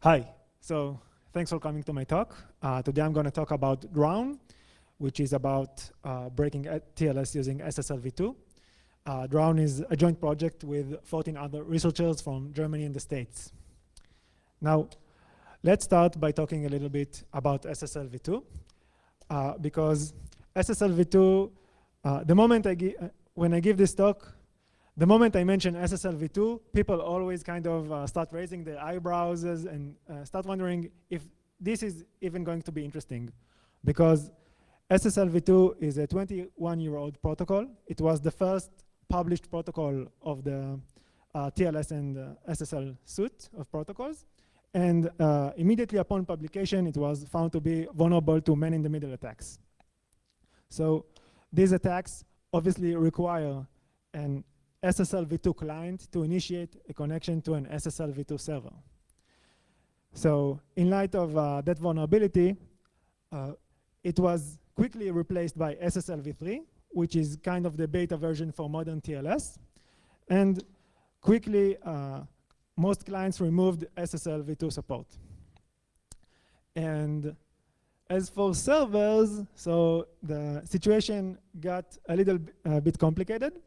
Hi, so thanks for coming to my talk. Today I'm going to talk about Drown, which is about breaking TLS using Sslv2. Drown is a joint project with 14 other researchers from Germany and the States. Now, let's start by talking a little bit about Sslv2, because Sslv2, when I give this talk, the moment I mention Sslv2, people always kind of start raising their eyebrows and start wondering if this is even going to be interesting. Because Sslv2 is a 21-year-old protocol. It was the first published protocol of the TLS and SSL suite of protocols. And immediately upon publication, it was found to be vulnerable to man-in-the-middle attacks. So these attacks obviously require an Sslv2 client to initiate a connection to an Sslv2 server. So in light of that vulnerability, it was quickly replaced by Sslv3, which is kind of the beta version for modern TLS. And quickly, most clients removed Sslv2 support. And as for servers, so the situation got a little bit complicated.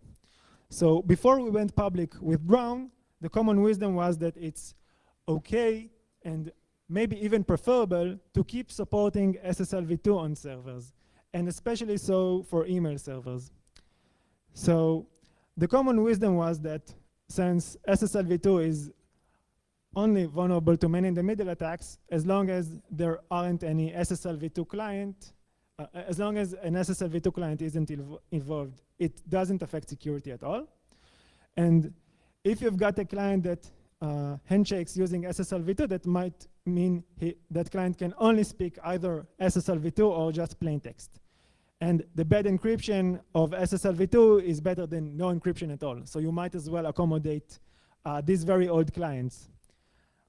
So before we went public with Drown, the common wisdom was that it's okay and maybe even preferable to keep supporting Sslv2 on servers, and especially so for email servers. So the common wisdom was that since Sslv2 is only vulnerable to man-in-the-middle attacks, as long as there aren't any Sslv2 client, as long as an Sslv2 client isn't involved, it doesn't affect security at all. And if you've got a client that handshakes using Sslv2, that might mean that client can only speak either Sslv2 or just plain text. And the bad encryption of Sslv2 is better than no encryption at all. So you might as well accommodate these very old clients.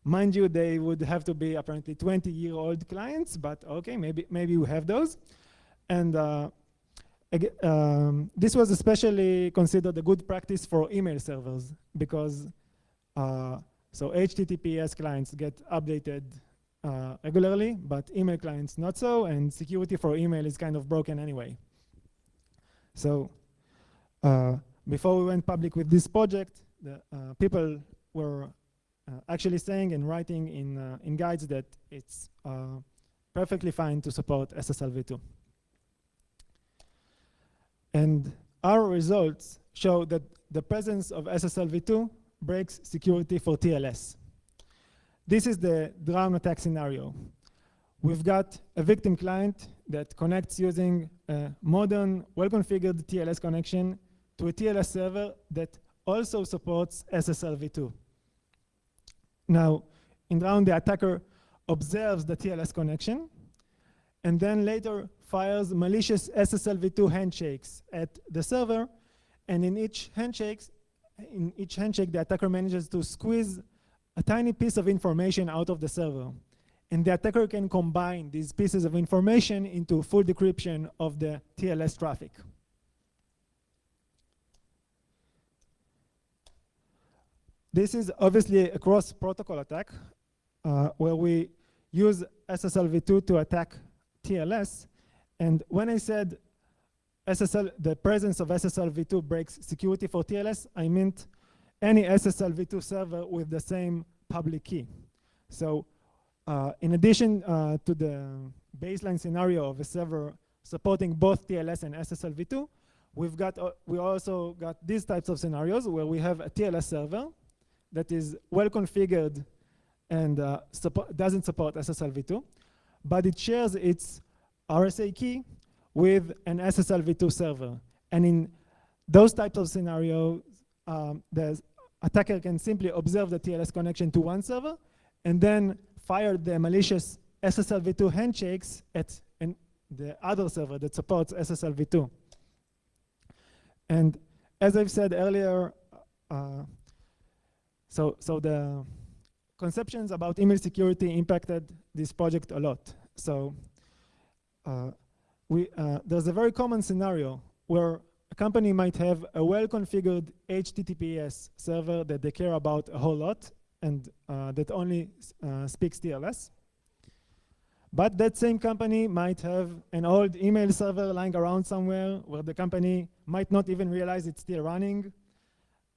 Mind you, they would have to be apparently 20-year-old clients, but okay, maybe we have those. And this was especially considered a good practice for email servers because so HTTPS clients get updated regularly, but email clients not so, and security for email is kind of broken anyway. So before we went public with this project, the people were actually saying and writing in guides that it's perfectly fine to support Sslv2. And our results show that the presence of Sslv2 breaks security for TLS. This is the Drown attack scenario. We've got a victim client that connects using a modern, well-configured TLS connection to a TLS server that also supports Sslv2. Now, in Drown, the attacker observes the TLS connection and then later fires malicious Sslv2 handshakes at the server, and in each handshake, the attacker manages to squeeze a tiny piece of information out of the server. And the attacker can combine these pieces of information into full decryption of the TLS traffic. This is obviously a cross-protocol attack where we use Sslv2 to attack TLS. And when I said the presence of Sslv2 breaks security for TLS, I meant any Sslv2 server with the same public key. So in addition to the baseline scenario of a server supporting both TLS and Sslv2, we also got these types of scenarios where we have a TLS server that is well configured and doesn't support Sslv2, but it shares its RSA key with an Sslv2 server. And in those types of scenarios, the attacker can simply observe the TLS connection to one server and then fire the malicious Sslv2 handshakes at the other server that supports Sslv2. And as I've said earlier, so the conceptions about email security impacted this project a lot. So there's a very common scenario where a company might have a well-configured HTTPS server that they care about a whole lot, and that only speaks TLS. But that same company might have an old email server lying around somewhere where the company might not even realize it's still running,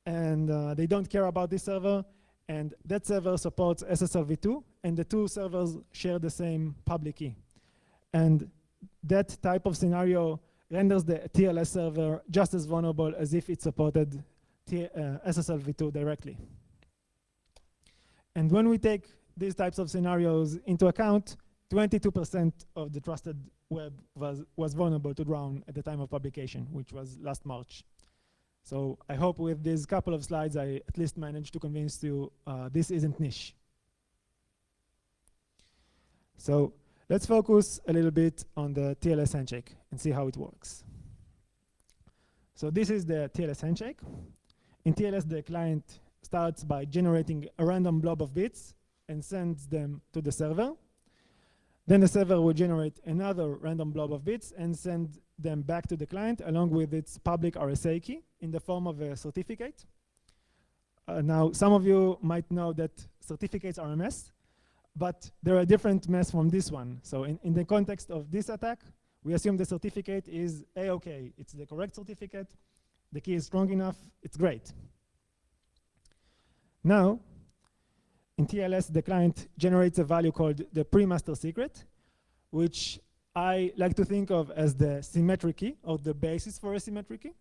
and they don't care about this server, and that server supports SSLv2, and the two servers share the same public key. And that type of scenario renders the TLS server just as vulnerable as if it supported SSLv2 directly. And when we take these types of scenarios into account, 22% of the trusted web was vulnerable to Drown at the time of publication, which was last March. So I hope with these couple of slides, I at least managed to convince you this isn't niche. So let's focus a little bit on the Tls Handshake and see how it works. So this is the Tls Handshake. In TLS, the client starts by generating a random blob of bits and sends them to the server. Then the server will generate another random blob of bits and send them back to the client along with its public RSA key in the form of a certificate. Now, some of you might know that certificates are a mess, but they're a different mess from this one. So in the context of this attack, we assume the certificate is A-OK. It's the correct certificate. The key is strong enough. It's great. Now, in TLS, the client generates a value called the pre-master secret, which I like to think of as the symmetric key, or the basis for a symmetric key.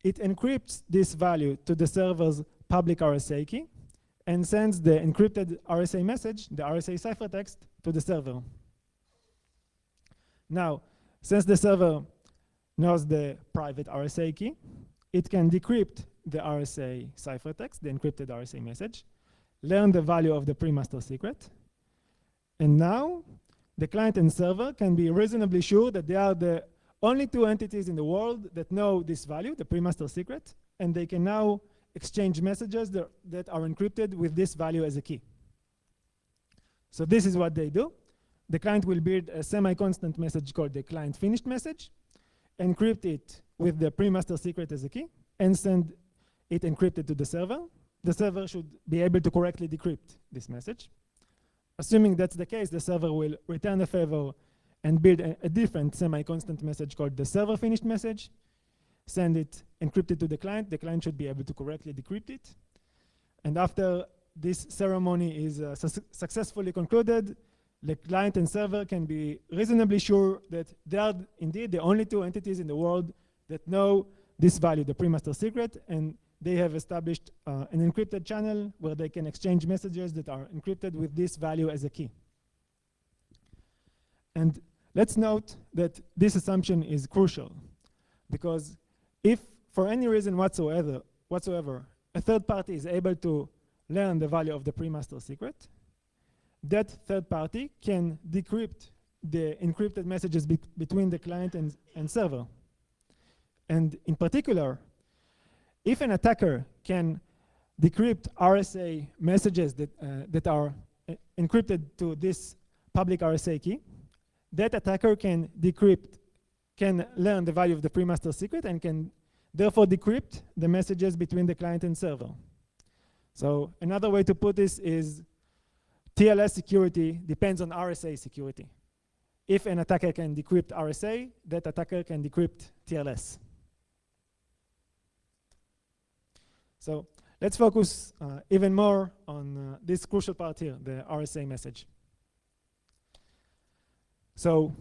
It encrypts this value to the server's public RSA key and sends the encrypted RSA message, the RSA ciphertext, to the server. Now, since the server knows the private RSA key, it can decrypt the RSA ciphertext, the encrypted RSA message, learn the value of the pre-master secret, and now the client and server can be reasonably sure that they are the only two entities in the world that know this value, the pre-master secret, and they can now exchange messages that are encrypted with this value as a key. So this is what they do. The client will build a semi-constant message called the client finished message, encrypt it with the pre-master secret as a key, and send it encrypted to the server. The server should be able to correctly decrypt this message. Assuming that's the case, the server will return a favor and build a different semi-constant message called the server finished message, send it encrypted to the client. The client should be able to correctly decrypt it. And after this ceremony is successfully concluded, the client and server can be reasonably sure that they are indeed the only two entities in the world that know this value, the pre-master secret, and they have established an encrypted channel where they can exchange messages that are encrypted with this value as a key. And let's note that this assumption is crucial, because if for any reason whatsoever, a third party is able to learn the value of the pre-master secret, that third party can decrypt the encrypted messages between the client and server. And in particular, if an attacker can decrypt RSA messages that are encrypted to this public RSA key, that attacker can learn the value of the pre-master secret and can therefore decrypt the messages between the client and server. So another way to put this is TLS security depends on RSA security. If an attacker can decrypt RSA, that attacker can decrypt TLS. So let's focus even more on this crucial part here, the RSA message. So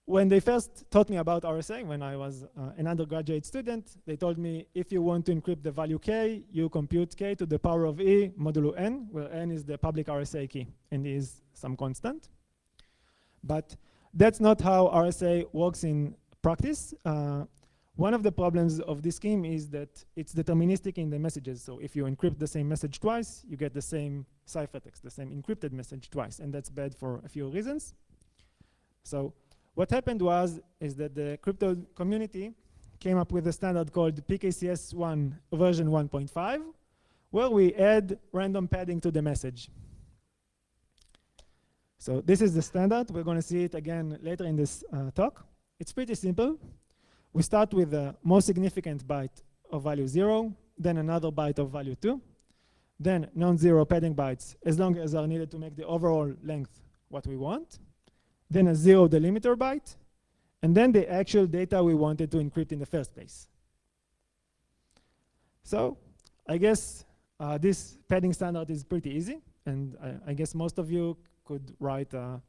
when they first taught me about RSA, when I was an undergraduate student, they told me if you want to encrypt the value k, you compute k to the power of e modulo n, where n is the public RSA key and is some constant. But that's not how RSA works in practice. One of the problems of this scheme is that it's deterministic in the messages. So if you encrypt the same message twice, you get the same ciphertext, the same encrypted message twice, and that's bad for a few reasons. So what happened is that the crypto community came up with a standard called PKCS1 version 1.5, where we add random padding to the message. So this is the standard. We're going to see it again later in this talk. It's pretty simple. We start with the most significant byte of value 0, then another byte of value 2. then non-zero padding bytes as long as are needed to make the overall length what we want, then a 0 delimiter byte, and then the actual data we wanted to encrypt in the first place. So I guess this padding standard is pretty easy, and I guess most of you could write a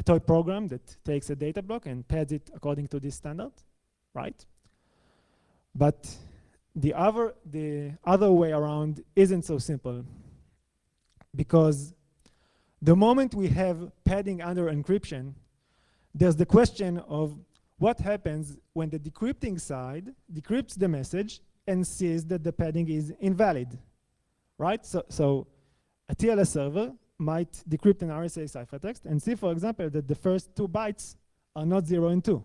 toy program that takes a data block and pads it according to this standard, right? But the other way around isn't so simple, because the moment we have padding under encryption, there's the question of what happens when the decrypting side decrypts the message and sees that the padding is invalid, right? So a TLS server might decrypt an RSA ciphertext and see, for example, that the first 2 bytes are not 0 and 2.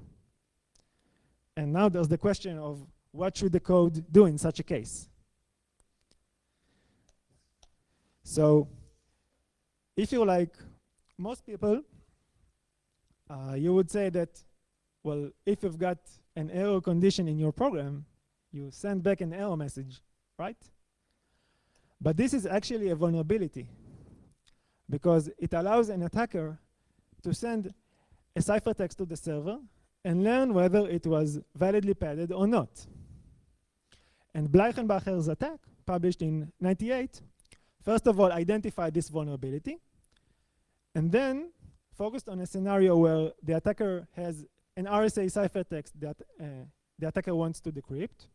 And now there's the question of what should the code do in such a case? So if you're like most people, you would say that, well, if you've got an error condition in your program, you send back an error message, right? But this is actually a vulnerability, because it allows an attacker to send a ciphertext to the server and learn whether it was validly padded or not. And Bleichenbacher's attack, published in '98, first of all identified this vulnerability, and then focused on a scenario where the attacker has an RSA ciphertext that the attacker wants to decrypt.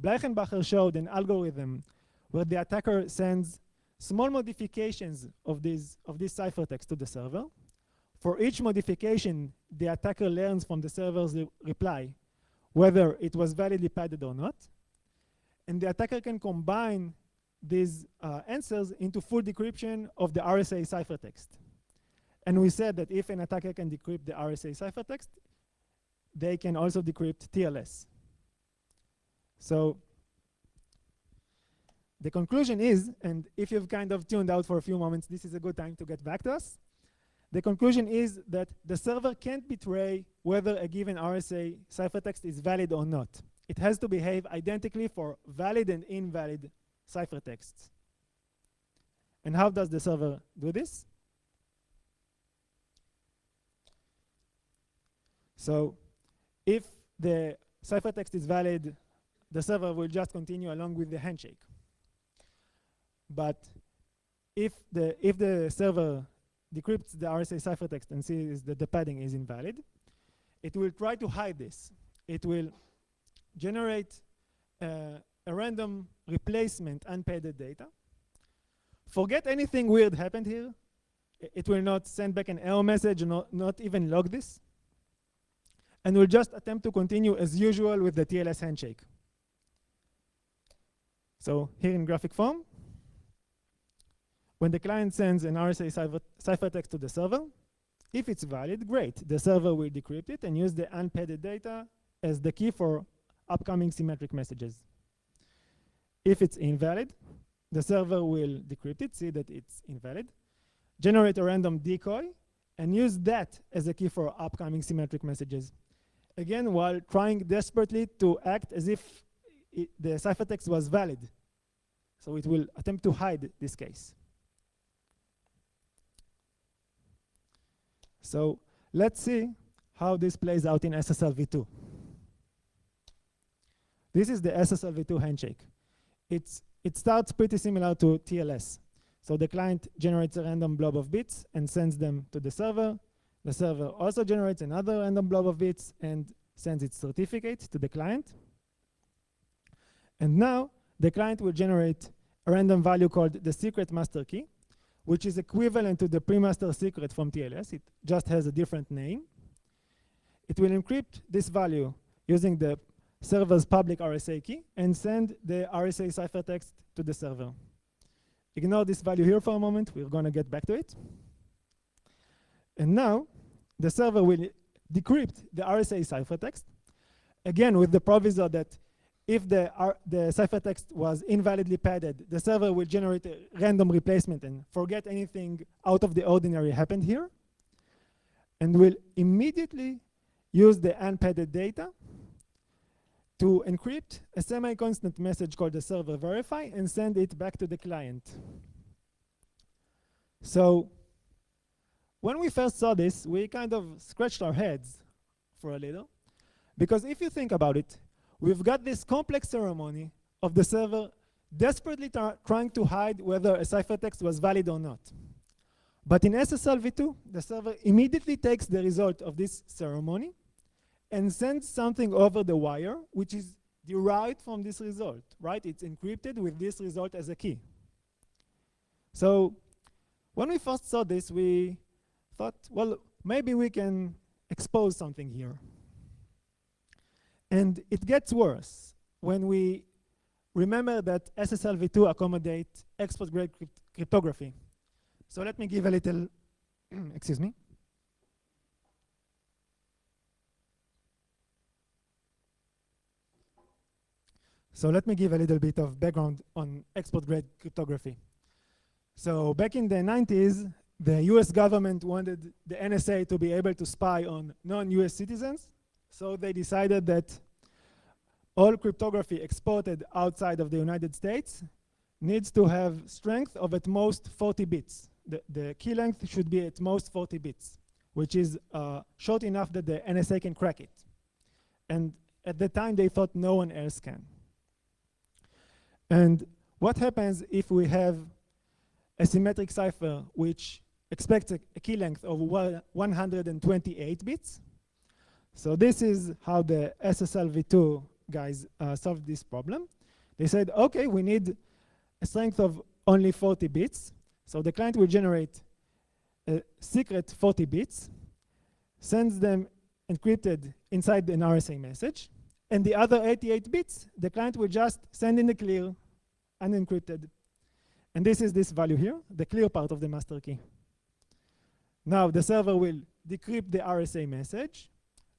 Bleichenbacher showed an algorithm where the attacker sends small modifications of this ciphertext to the server. For each modification, the attacker learns from the server's reply whether it was validly padded or not. And the attacker can combine these answers into full decryption of the RSA ciphertext. And we said that if an attacker can decrypt the RSA ciphertext, they can also decrypt TLS. So the conclusion is, and if you've kind of tuned out for a few moments, this is a good time to get back to us. The conclusion is that the server can't betray whether a given RSA ciphertext is valid or not. It has to behave identically for valid and invalid ciphertexts. And how does the server do this? So if the ciphertext is valid, the server will just continue along with the handshake. But if the server decrypts the RSA ciphertext and sees that the padding is invalid, it will try to hide this. It will generate a random replacement unpadded data. Forget anything weird happened here. It will not send back an error message, not even log this. And will just attempt to continue as usual with the Tls handshake. So here in graphic form, when the client sends an RSA ciphertext to the server, if it's valid, great. The server will decrypt it and use the unpadded data as the key for upcoming symmetric messages. If it's invalid, the server will decrypt it, see that it's invalid, generate a random decoy, and use that as a key for upcoming symmetric messages. Again, while trying desperately to act as if the ciphertext was valid. So it will attempt to hide this case. So let's see how this plays out in Sslv2. This is the Sslv2 handshake. It starts pretty similar to TLS. So the client generates a random blob of bits and sends them to the server. The server also generates another random blob of bits and sends its certificate to the client. And now the client will generate a random value called the secret master key, which is equivalent to the pre-master secret from TLS. It just has a different name. It will encrypt this value using the server's public RSA key and send the RSA ciphertext to the server. Ignore this value here for a moment. We're going to get back to it. And now the server will decrypt the RSA ciphertext, again with the proviso that if the ciphertext was invalidly padded, the server will generate a random replacement and forget anything out of the ordinary happened here, and will immediately use the unpadded data to encrypt a semi-constant message called the server verify and send it back to the client. So when we first saw this, we kind of scratched our heads for a little, because if you think about it, we've got this complex ceremony of the server desperately trying to hide whether a ciphertext was valid or not. But in Sslv2, the server immediately takes the result of this ceremony and sends something over the wire, which is derived from this result, right? It's encrypted with this result as a key. So when we first saw this, we thought, well, maybe we can expose something here. And it gets worse when we remember that Sslv2 accommodates export-grade cryptography. So let me give a little, excuse me. So let me give a little bit of background on export-grade cryptography. So back in the 90s, the US government wanted the NSA to be able to spy on non-US citizens. So they decided that all cryptography exported outside of the United States needs to have strength of at most 40 bits. The key length should be at most 40 bits, which is short enough that the NSA can crack it. And at the time, they thought no one else can. And what happens if we have a symmetric cipher which expects a key length of 128 bits? So this is how the Sslv2 guys solved this problem. They said, okay, we need a strength of only 40 bits. So the client will generate a secret 40 bits, sends them encrypted inside an RSA message, and the other 88 bits, the client will just send in the clear, unencrypted. And this is this value here, the clear part of the master key. Now the server will decrypt the RSA message,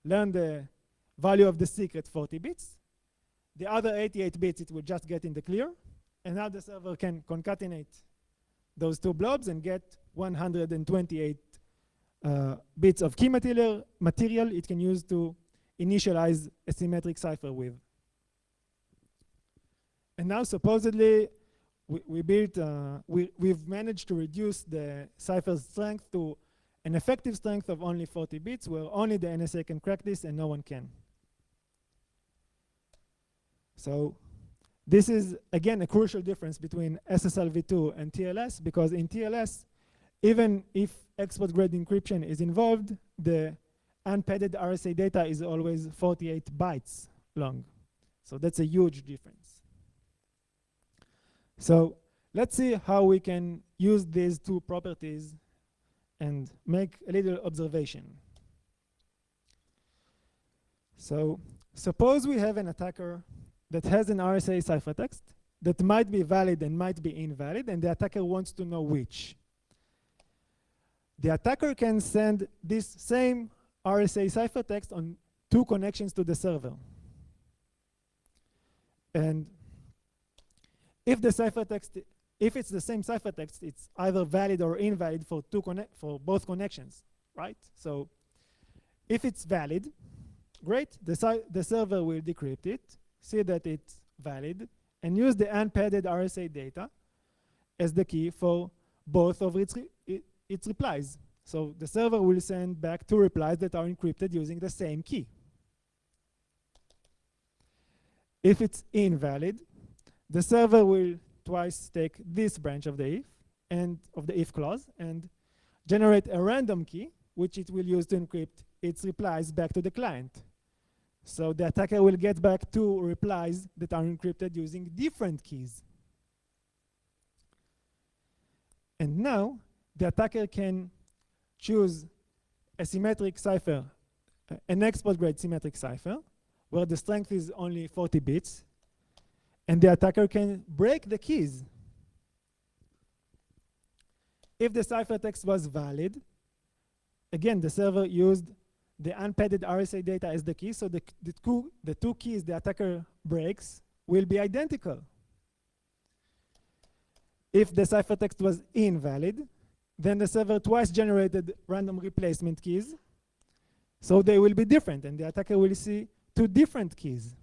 learn the value of the secret 40 bits. The other 88 bits, it will just get in the clear. And now the server can concatenate those two blobs and get 128 bits of key material it can use to initialize a symmetric cipher with. And now supposedly we've managed to reduce the cipher's strength to an effective strength of only 40 bits, where only the NSA can crack this and no one can. So this is, again, a crucial difference between Sslv2 and TLS, because in TLS, even if export-grade encryption is involved, the unpadded RSA data is always 48 bytes long. So that's a huge difference. So let's see how we can use these two properties and make a little observation. So suppose we have an attacker that has an RSA ciphertext that might be valid and might be invalid, and the attacker wants to know which. The attacker can send this same RSA ciphertext on two connections to the server. And if the ciphertext, if it's the same ciphertext, it's either valid or invalid for both connections, right? So if it's valid, great, the server will decrypt it, see that it's valid, and use the unpadded RSA data as the key for both of its replies. So the server will send back two replies that are encrypted using the same key. If it's invalid, the server will twice take this branch of the if and of the if clause and generate a random key, which it will use to encrypt its replies back to the client. So the attacker will get back two replies that are encrypted using different keys. And now the attacker can choose a symmetric cipher, an export-grade symmetric cipher, where the strength is only 40 bits, and the attacker can break the keys. If the ciphertext was valid, again, the server used the unpadded RSA data as the key, so the two keys the attacker breaks will be identical. If the ciphertext was invalid, then the server twice generated random replacement keys, so they will be different, and the attacker will see two different keys.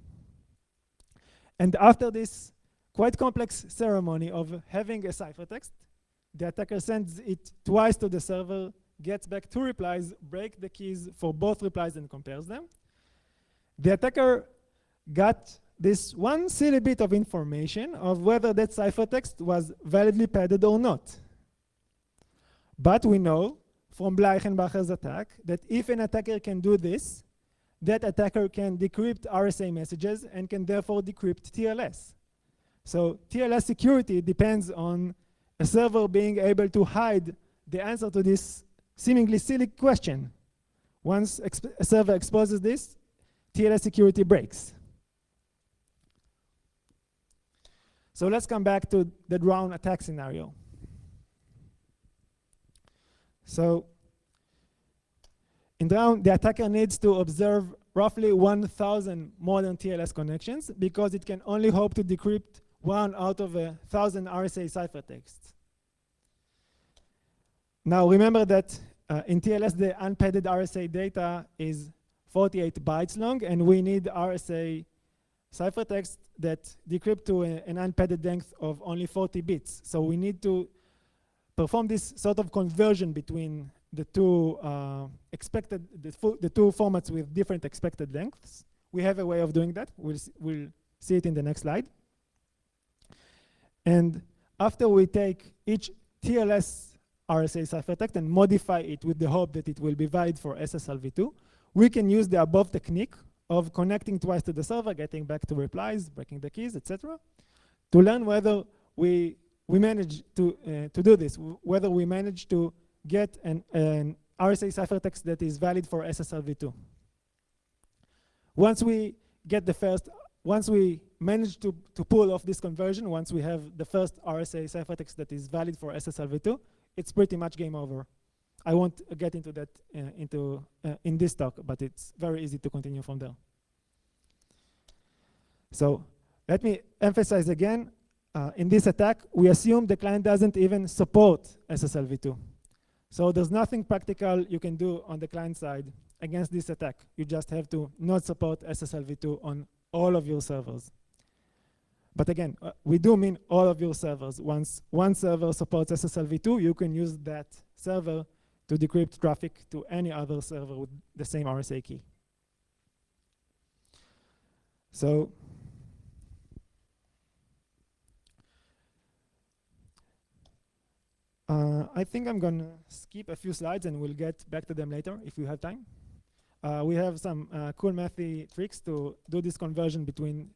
And after this quite complex ceremony of having a ciphertext, the attacker sends it twice to the server, gets back 2 replies, breaks the keys for both replies and compares them. The attacker got this one silly bit of information of whether that ciphertext was validly padded or not. But we know from Bleichenbacher's attack that if an attacker can do this, that attacker can decrypt RSA messages and can therefore decrypt TLS. So TLS security depends on a server being able to hide the answer to this seemingly silly question. Once a server exposes this, TLS security breaks. So let's come back to the drown attack scenario. So in drown, the attacker needs to observe roughly 1,000 modern TLS connections because it can only hope to decrypt 1 out of 1,000 RSA ciphertexts. Now remember that in TLS the unpadded RSA data is 48 bytes long, and we need RSA ciphertext that decrypt to an unpadded length of only 40 bits. So we need to perform this sort of conversion between the two the two formats with different expected lengths. We have a way of doing that. We'll see it in the next slide. And after we take each TLS RSA ciphertext and modify it with the hope that it will be valid for SSLv2, we can use the above technique of connecting twice to the server, getting back to replies, breaking the keys, etc., to learn whether we manage to do this, whether we manage to get an RSA ciphertext that is valid for SSLv2. Once we manage to pull off this conversion, once we have the first RSA ciphertext that is valid for SSLv2, it's pretty much game over. I won't get into that in this talk, but it's very easy to continue from there. So let me emphasize again, in this attack, we assume the client doesn't even support SSLv2. So there's nothing practical you can do on the client side against this attack. You just have to not support SSLv2 on all of your servers. But again, we do mean all of your servers. Once one server supports SSLv2, you can use that server to decrypt traffic to any other server with the same RSA key. So I think I'm going to skip a few slides and we'll get back to them later if we have time. We have some cool mathy tricks to do this conversion between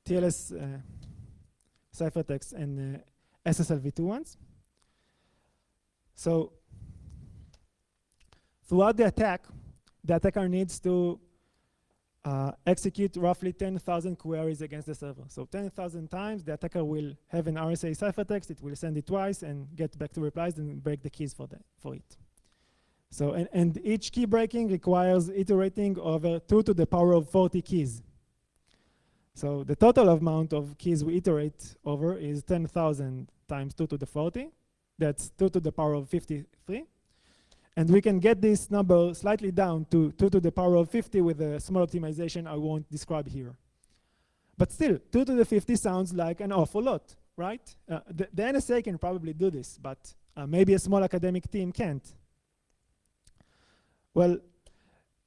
TLS ciphertext and SSLv2 ones. So throughout the attacker needs to execute roughly 10,000 queries against the server. So 10,000 times the attacker will have an RSA ciphertext, it will send it twice and get back to replies and break the keys for it. So and each key breaking requires iterating over 2 to the power of 40 keys. So the total amount of keys we iterate over is 10,000 times 2 to the 40. That's 2 to the power of 53. And we can get this number slightly down to 2 to the power of 50 with a small optimization I won't describe here. But still, 2 to the 50 sounds like an awful lot, right? The NSA can probably do this, but maybe a small academic team can't. Well,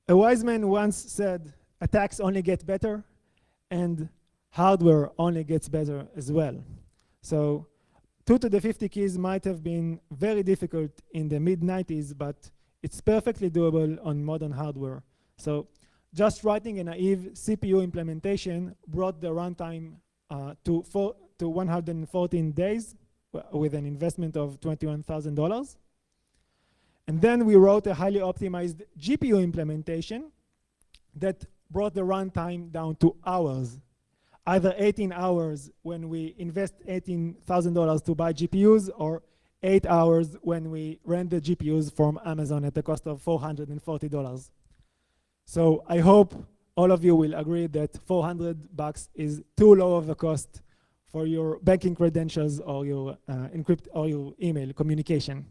a wise man once said, attacks only get better, and hardware only gets better as well. So 2 to the 50 keys might have been very difficult in the mid-90s, but it's perfectly doable on modern hardware. So just writing a naive CPU implementation brought the runtime to 114 days with an investment of $21,000. And then we wrote a highly optimized GPU implementation that brought the runtime down to hours. Either 18 hours when we invest $18,000 to buy GPUs, or 8 hours when we rent the GPUs from Amazon at the cost of $440. So I hope all of you will agree that $400 is too low of a cost for your banking credentials or your encrypt or your email communication.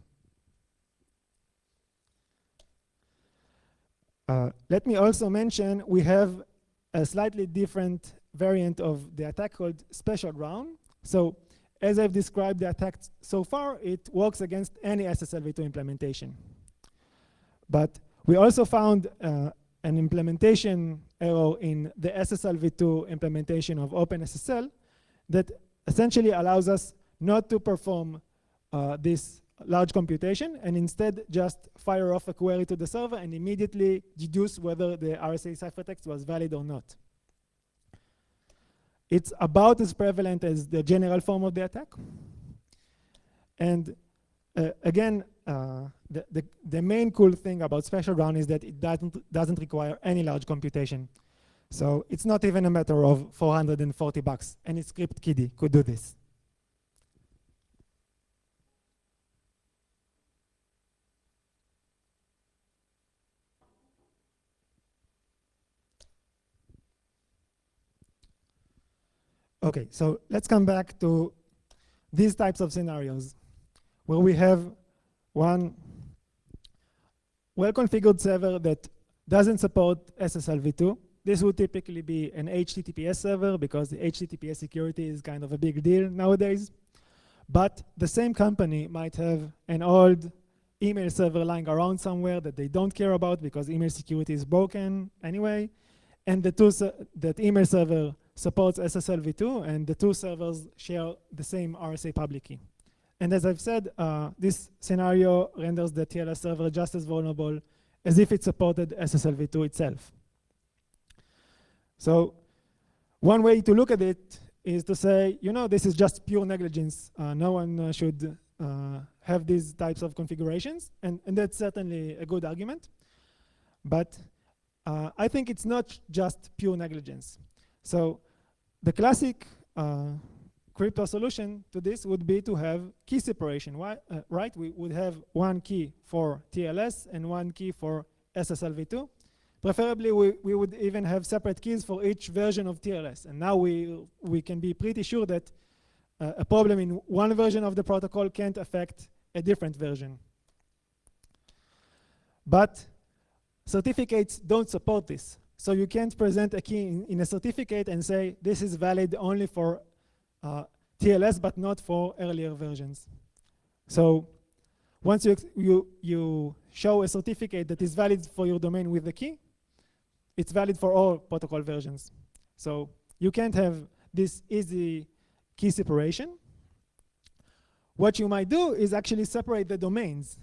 Let me also mention we have a slightly different variant of the attack called special ground. So as I've described the attack so far, it works against any SSLv2 implementation. But we also found an implementation error in the SSLv2 implementation of OpenSSL that essentially allows us not to perform this large computation and instead just fire off a query to the server and immediately deduce whether the RSA ciphertext was valid or not. It's about as prevalent as the general form of the attack. And again, the main cool thing about special ground is that it doesn't require any large computation. So it's not even a matter of $440. Any script kiddie could do this. Okay, so let's come back to these types of scenarios where we have one well-configured server that doesn't support SSLv2. This would typically be an HTTPS server because the HTTPS security is kind of a big deal nowadays. But the same company might have an old email server lying around somewhere that they don't care about because email security is broken anyway. And that email server supports SSLv2, and the two servers share the same RSA public key. And as I've said, this scenario renders the TLS server just as vulnerable as if it supported SSLv2 itself. So one way to look at it is to say, you know, this is just pure negligence. No one should have these types of configurations. And that's certainly a good argument. But I think it's not just pure negligence. So the classic crypto solution to this would be to have key separation, right? We would have one key for TLS and one key for SSLv2. Preferably, we would even have separate keys for each version of TLS. And now we can be pretty sure that a problem in one version of the protocol can't affect a different version. But certificates don't support this. So you can't present a key in a certificate and say, this is valid only for TLS, but not for earlier versions. So once you show a certificate that is valid for your domain with the key, it's valid for all protocol versions. So you can't have this easy key separation. What you might do is actually separate the domains.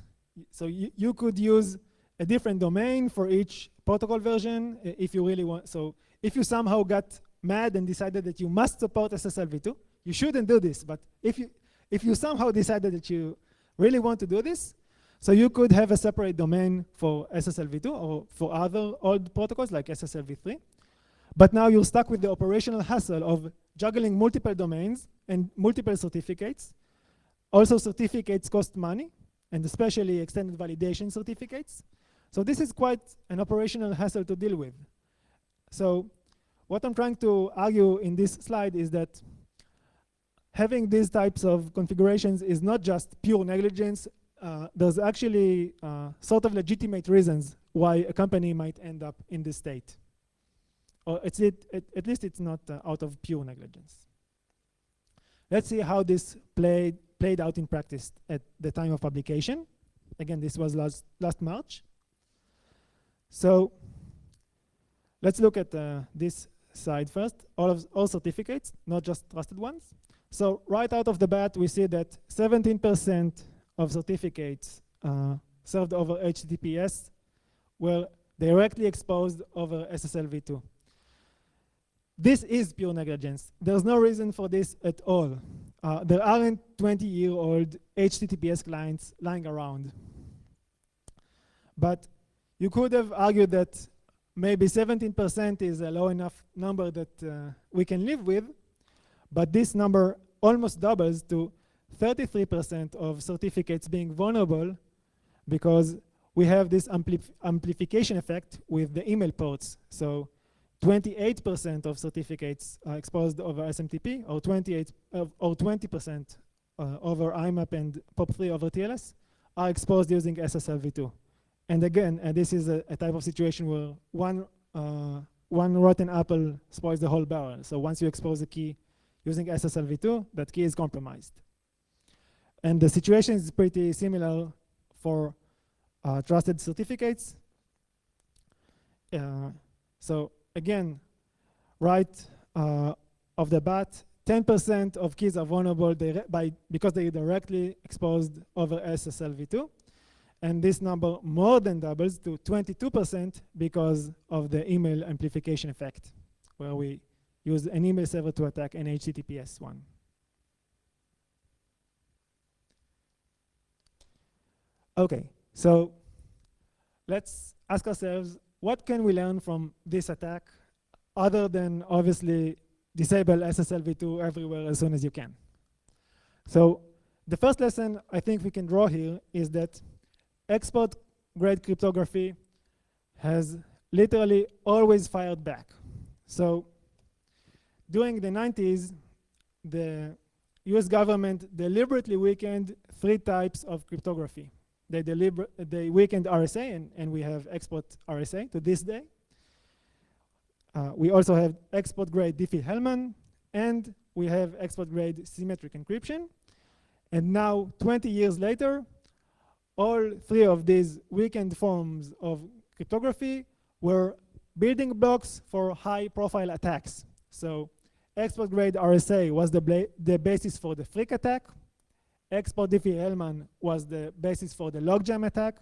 So you could use a different domain for each protocol version if you really want. So if you somehow got mad and decided that you must support SSLv2, you shouldn't do this. But if you somehow decided that you really want to do this, so you could have a separate domain for SSLv2 or for other old protocols like SSLv3. But now you're stuck with the operational hassle of juggling multiple domains and multiple certificates. Also, certificates cost money, and especially extended validation certificates. So this is quite an operational hassle to deal with. So what I'm trying to argue in this slide is that having these types of configurations is not just pure negligence. There's actually sort of legitimate reasons why a company might end up in this state. Or at least it's not out of pure negligence. Let's see how this played out in practice at the time of publication. Again, this was last March. So let's look at this side first. All certificates, not just trusted ones. So right out of the bat, we see that 17% of certificates served over HTTPS were directly exposed over SSLv2. This is pure negligence. There's no reason for this at all. There aren't 20-year-old HTTPS clients lying around. But you could have argued that maybe 17% is a low enough number that we can live with, but this number almost doubles to 33% of certificates being vulnerable because we have this amplification effect with the email ports. So 28% of certificates are exposed over SMTP, or 20% over IMAP and POP3 over TLS are exposed using SSLv2. And again, this is a type of situation where one rotten apple spoils the whole barrel. So once you expose a key using Sslv2, that key is compromised. And the situation is pretty similar for trusted certificates. So again, right off the bat, 10% of keys are vulnerable because they directly exposed over Sslv2. And this number more than doubles to 22% because of the email amplification effect, where we use an email server to attack an HTTPS one. Okay, so let's ask ourselves, what can we learn from this attack other than obviously disable Sslv2 everywhere as soon as you can? So the first lesson I think we can draw here is that export-grade cryptography has literally always fired back. So during the 90s, the US government deliberately weakened 3 types of cryptography. They weakened RSA, and we have export RSA to this day. We also have export-grade Diffie-Hellman, and we have export-grade symmetric encryption. And now, 20 years later, all 3 of these weakened forms of cryptography were building blocks for high-profile attacks. So export-grade RSA was the basis for the freak attack. Export Diffie-Hellman was the basis for the logjam attack.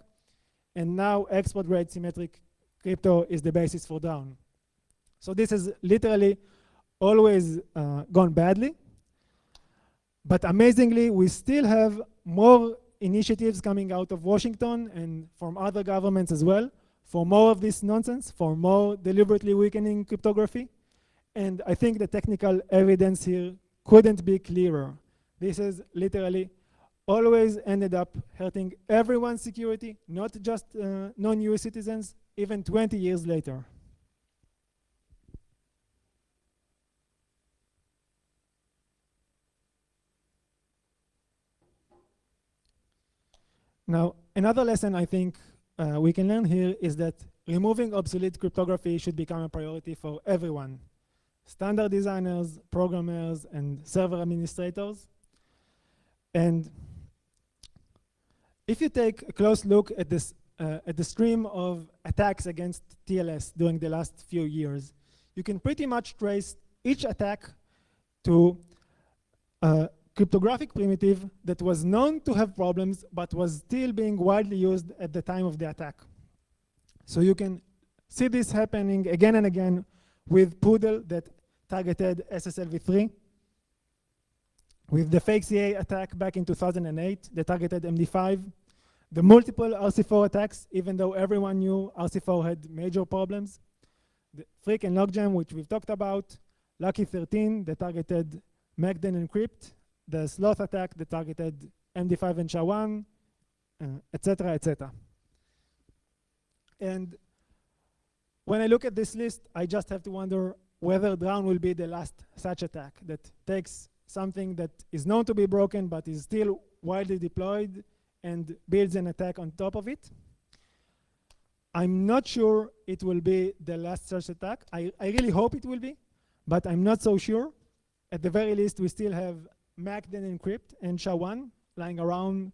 And now export-grade symmetric crypto is the basis for Drown. So this has literally always gone badly. But amazingly, we still have more initiatives coming out of Washington and from other governments as well for more of this nonsense, for more deliberately weakening cryptography. And I think the technical evidence here couldn't be clearer. This has literally always ended up hurting everyone's security, not just non-US citizens, even 20 years later. Now, another lesson I think we can learn here is that removing obsolete cryptography should become a priority for everyone. Standard designers, programmers, and server administrators. And if you take a close look at this, at the stream of attacks against TLS during the last few years, you can pretty much trace each attack to a cryptographic primitive that was known to have problems, but was still being widely used at the time of the attack. So you can see this happening again and again with Poodle that targeted Sslv3, with the fake CA attack back in 2008 that targeted MD5, the multiple RC4 attacks, even though everyone knew RC4 had major problems, the Freak and Logjam, which we've talked about, Lucky 13 that targeted Magden Encrypt, the Sloth attack that targeted MD5 and SHA-1, etc., etc. And when I look at this list, I just have to wonder whether Drown will be the last such attack that takes something that is known to be broken but is still widely deployed and builds an attack on top of it. I'm not sure it will be the last such attack. I really hope it will be, but I'm not so sure. At the very least, we still have Magden Encrypt and SHA-1 lying around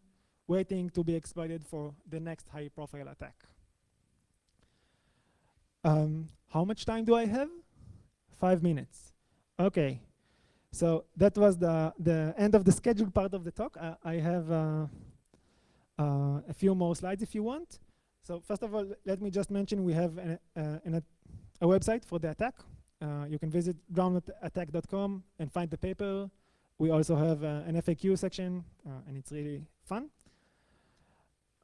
waiting to be exploited for the next high-profile attack. How much time do I have? 5 minutes. Okay. So that was the end of the scheduled part of the talk. I have a few more slides if you want. So first of all, let me just mention we have a website for the attack. You can visit drownattack.com and find the paper. We also have an FAQ section, and it's really fun.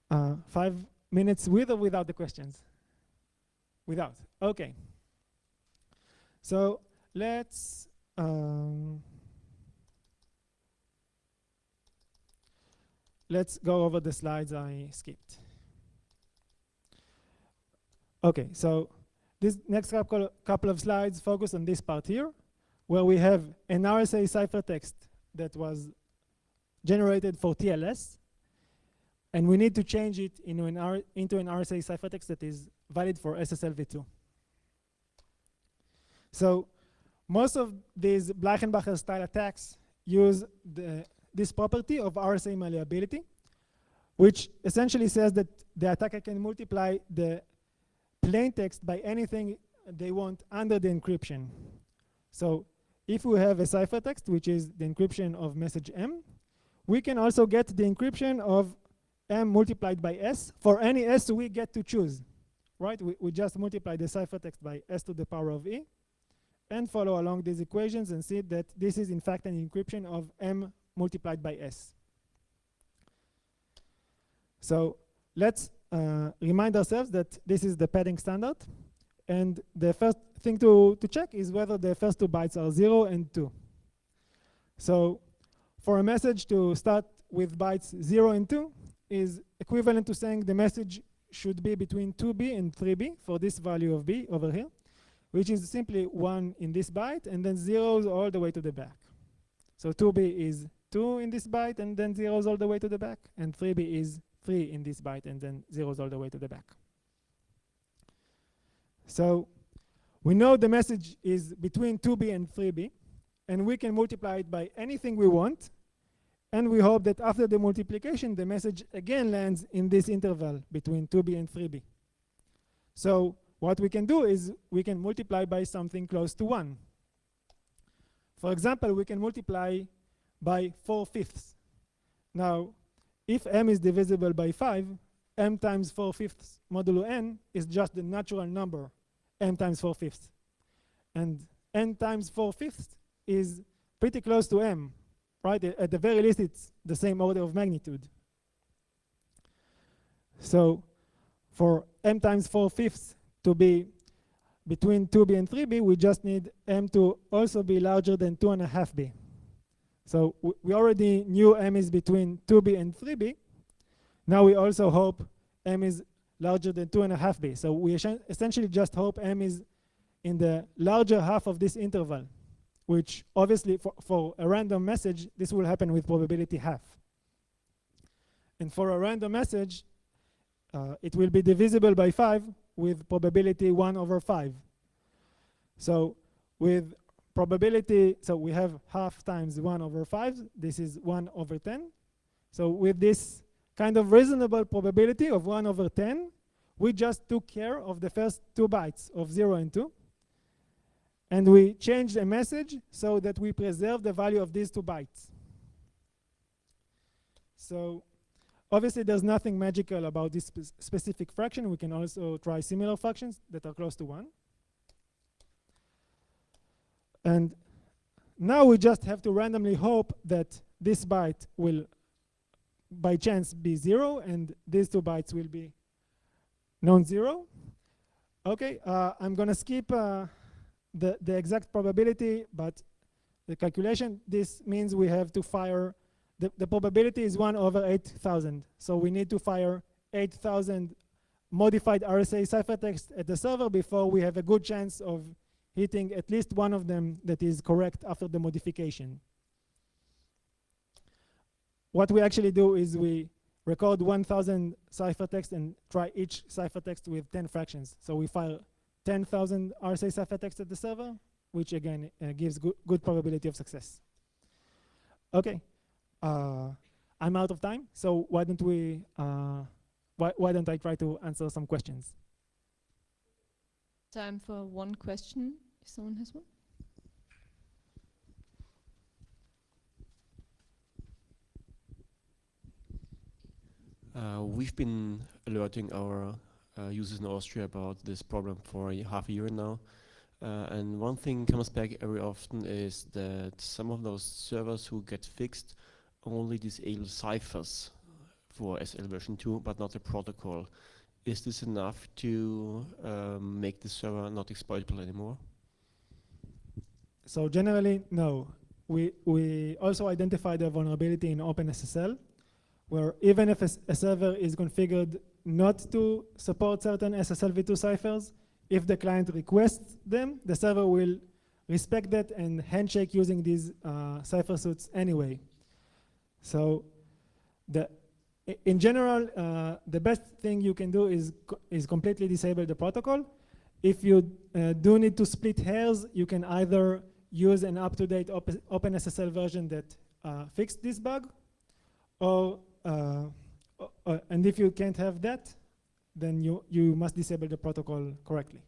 5 minutes with or without the questions? Without. Okay. So let's go over the slides I skipped. Okay, so this next couple of slides focus on this part here, where we have an RSA ciphertext that was generated for TLS, and we need to change it into an RSA ciphertext that is valid for Sslv2. So most of these Bleichenbacher style attacks use this property of Rsa Malleability, which essentially says that the attacker can multiply the plain text by anything they want under the encryption. So if we have a ciphertext, which is the encryption of message M, we can also get the encryption of M multiplied by S for any S we get to choose, right? We just multiply the ciphertext by S to the power of E and follow along these equations and see that this is in fact an encryption of M multiplied by S. So let's remind ourselves that this is the padding standard. And the first thing to check is whether the first 2 bytes are 0 and 2. So for a message to start with bytes 0 and 2 is equivalent to saying the message should be between 2b and 3b for this value of b over here, which is simply 1 in this byte and then zeros all the way to the back. So 2b is 2 in this byte and then zeros all the way to the back, and 3b is 3 in this byte and then zeros all the way to the back. So we know the message is between 2b and 3b, and we can multiply it by anything we want, and we hope that after the multiplication the message again lands in this interval between 2b and 3b. So what we can do is we can multiply by something close to 1. For example, we can multiply by 4/5. Now if M is divisible by 5, M times 4/5 modulo n is just the natural number M times 4/5. And N times 4/5 is pretty close to M, right? At the very least, it's the same order of magnitude. So for M times 4/5 to be between 2b and 3b, we just need M to also be larger than 2.5b. So we already knew M is between 2b and 3b. Now we also hope M is larger than 2.5b. So we essentially just hope M is in the larger half of this interval, which obviously for a random message, this will happen with probability half. And for a random message, it will be divisible by 5 with probability 1/5. So with probability, so we have half times 1/5. This is 1/10. So with this kind of reasonable probability of 1/10, we just took care of the first 2 bytes of 0 and 2. And we changed a message so that we preserve the value of these 2 bytes. So obviously there's nothing magical about this specific fraction. We can also try similar fractions that are close to 1. And now we just have to randomly hope that this byte will by chance be 0 and these 2 bytes will be non-zero. Okay, I'm going to skip the exact probability, but the calculation, this means we have to fire, the probability is 1/8,000. So we need to fire 8,000 modified RSA ciphertext at the server before we have a good chance of hitting at least one of them that is correct after the modification. What we actually do is we record 1,000 ciphertext and try each ciphertext with 10 fractions. So we fire 10,000 RSA ciphertext at the server, which again gives good probability of success. Okay, I'm out of time, so why don't we? Why don't I try to answer some questions? Time for one question, if someone has one. We've been alerting our users in Austria about this problem for half a year now. And one thing comes back very often is that some of those servers who get fixed only disable ciphers for SL version 2, but not the protocol. Is this enough to make the server not exploitable anymore? So generally, no. We also identified a vulnerability in OpenSSL, where even if a server is configured not to support certain Sslv2 ciphers, if the client requests them, the server will respect that and handshake using these cipher suits anyway. So in general, the best thing you can do is completely disable the protocol. If you do need to split hairs, you can either use an up-to-date OpenSSL version that fixed this bug, or and if you can't have that, then you must disable the protocol correctly.